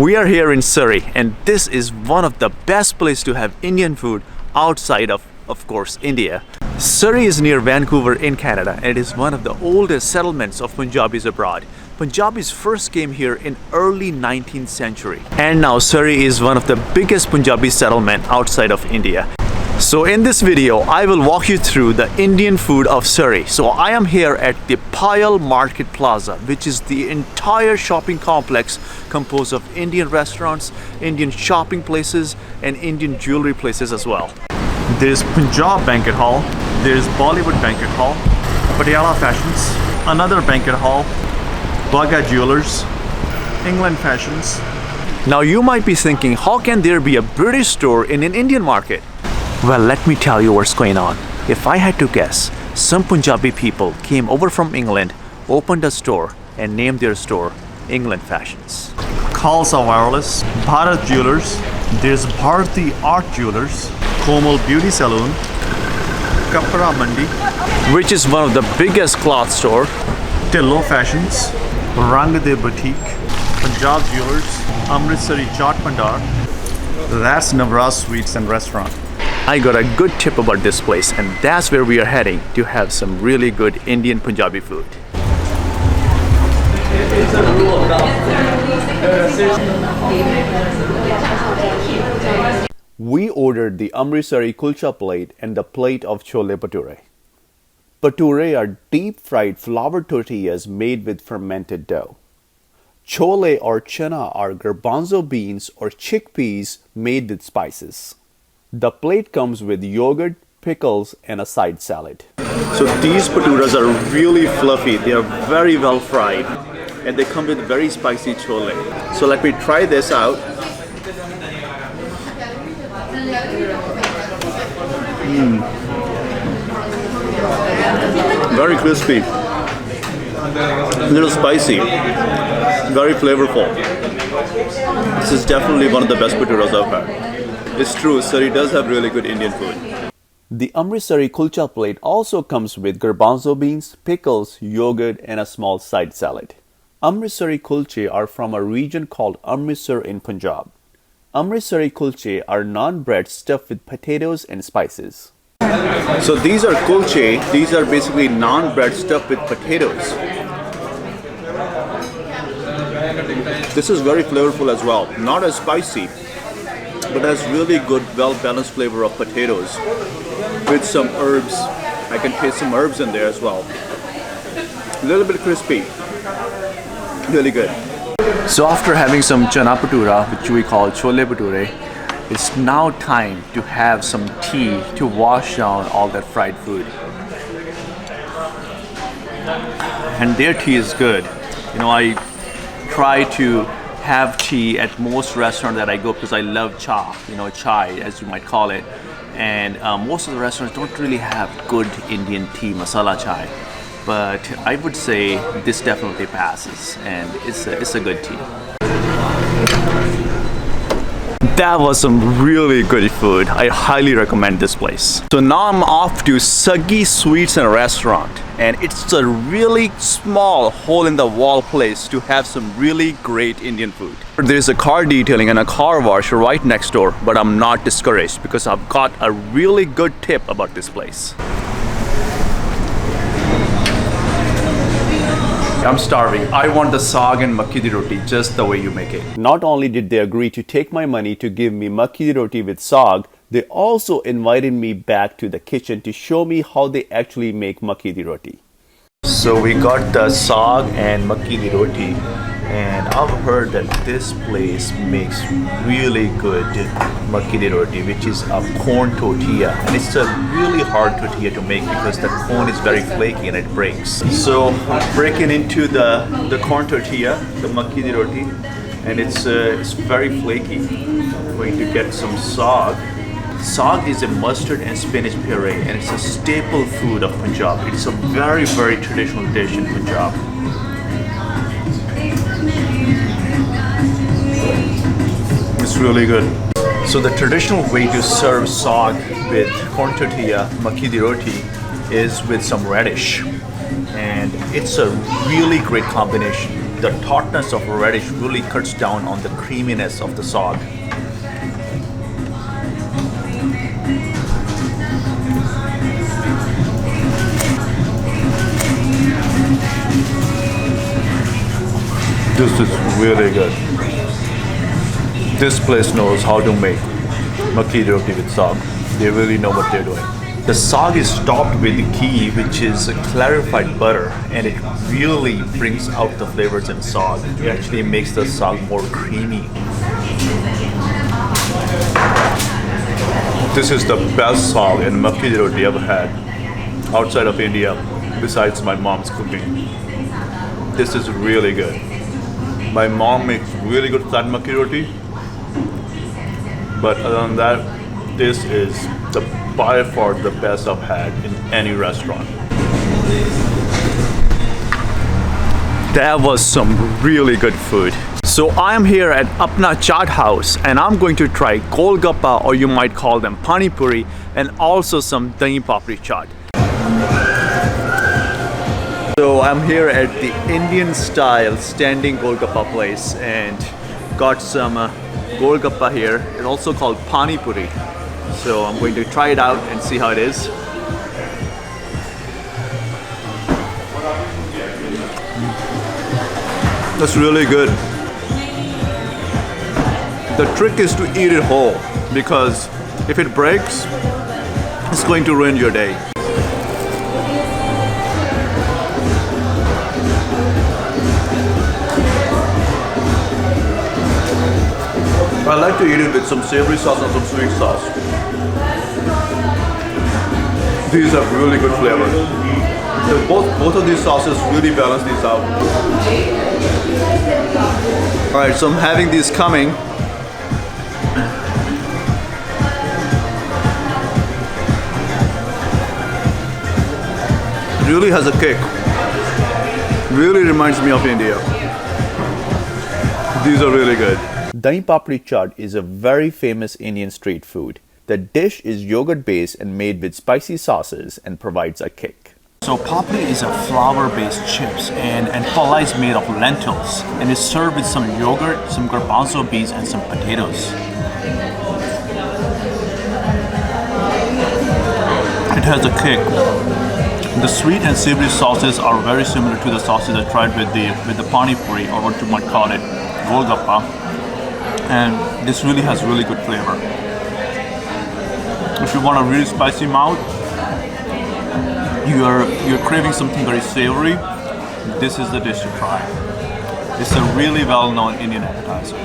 We are here in Surrey, and this is one of the best places to have Indian food outside of course, India. Surrey is near Vancouver in Canada, and it is one of the oldest settlements of Punjabis abroad. Punjabis first came here in early 19th century, and now Surrey is one of the biggest Punjabi settlement outside of India. So in this video, I will walk you through the Indian food of Surrey. So I am here at the Pile Market Plaza, which is the entire shopping complex composed of Indian restaurants, Indian shopping places, and Indian jewelry places as well. There's Punjab Banquet Hall, there's Bollywood Banquet Hall, Patiala Fashions, another banquet hall, Baga Jewelers, England Fashions. Now you might be thinking, how can there be a British store in an Indian market? Well, let me tell you what's going on. If I had to guess, some Punjabi people came over from England, opened a store, and named their store England Fashions. Khalsa Wireless, Bharat Jewelers, there's Bharati Art Jewelers, Komal Beauty Salon, Kapra Mandi, which is one of the biggest cloth store, Tillo Fashions, Rang De Boutique, Punjab Jewelers, Amritsari Chaat Pandar. That's Navras Sweets and Restaurant. I got a good tip about this place, and that's where we are heading to have some really good Indian Punjabi food. We ordered the Amritsari Kulcha plate and the plate of Chole Bhature. Bhature are deep-fried flour tortillas made with fermented dough. Chole or chana are garbanzo beans or chickpeas made with spices. The plate comes with yogurt, pickles, and a side salad. So these bhaturas are really fluffy. They are very well fried, and they come with very spicy chole. So let me try this out. Very crispy, a little spicy, very flavorful. This is definitely one of the best bhaturas I've had. It's true, Surrey does have really good Indian food. The Amritsari Kulcha plate also comes with garbanzo beans, pickles, yogurt, and a small side salad. Amritsari Kulche are from a region called Amritsar in Punjab. Amritsari Kulche are naan bread stuffed with potatoes and spices. So these are kulche, these are basically naan bread stuffed with potatoes. This is very flavorful as well, not as spicy, but has really good, well-balanced flavor of potatoes with some herbs. I can taste some herbs in there as well. A little bit crispy, really good. So after having some chana bhatura, which we call chole bhature, it's now time to have some tea to wash down all that fried food. And their tea is good. You know, I try to have tea at most restaurants that I go because I love cha, chai as you might call it. And most of the restaurants don't really have good Indian tea, masala chai. But I would say this definitely passes, and it's a good tea. That was some really good food. I highly recommend this place. So now I'm off to Saggi Sweets and Restaurant, and it's a really small hole-in-the-wall place to have some really great Indian food. There's a car detailing and a car wash right next door, but I'm not discouraged because I've got a really good tip about this place. I'm starving. I want the Saag and Maki di Roti just the way you make it. Not only did they agree to take my money to give me Maki di Roti with Saag, they also invited me back to the kitchen to show me how they actually make Maki di Roti. So we got the Saag and Maki di Roti, and I've heard that this place makes really good Maki di Roti, which is a corn tortilla, and it's a really hard tortilla to make because the corn is very flaky and it breaks. So I'm breaking into the corn tortilla, the Maki di Roti, and it's very flaky. I'm going to get some Saag. Saag is a mustard and spinach puree, and it's a staple food of Punjab. It's a very, very traditional dish in Punjab. It's really good. So the traditional way to serve Saag with corn tortilla, Maki di Roti, is with some radish. And it's a really great combination. The tartness of radish really cuts down on the creaminess of the saag. This is really good. This place knows how to make Maki roti with saag. They really know what they're doing. The saag is topped with ghee, which is a clarified butter, and it really brings out the flavors in saag. It actually makes the saag more creamy. This is the best saag and Maki roti I've had outside of India, besides my mom's cooking. This is really good. My mom makes really good flat Maki roti, but other than that, this is by far the best I've had in any restaurant. That was some really good food. So I am here at Apna Chaat House and I'm going to try Gappa, or you might call them Pani Puri, and also some Dahi Papdi chaat. So I'm here at the Indian style standing Gappa place and got some Gappa here, and also called Pani Puri. So I'm going to try it out and see how it is. That's really good. The trick is to eat it whole, because if it breaks, it's going to ruin your day. I like to eat it with some savory sauce and some sweet sauce. These have really good flavor. So both of these sauces really balance these out. Alright, so I'm having these coming. It really has a kick. Really reminds me of India. These are really good. Dahi Papdi chaat is a very famous Indian street food. The dish is yogurt based and made with spicy sauces and provides a kick. So papdi is a flour-based chips and pala is made of lentils and is served with some yogurt, some garbanzo beans and some potatoes. It has a kick. The sweet and savory sauces are very similar to the sauces I tried with the Pani Puri, or what you might call it, Gappa. And this really has really good flavor. If you want a really spicy mouth, you're craving something very savory, this is the dish to try. It's a really well-known Indian appetizer.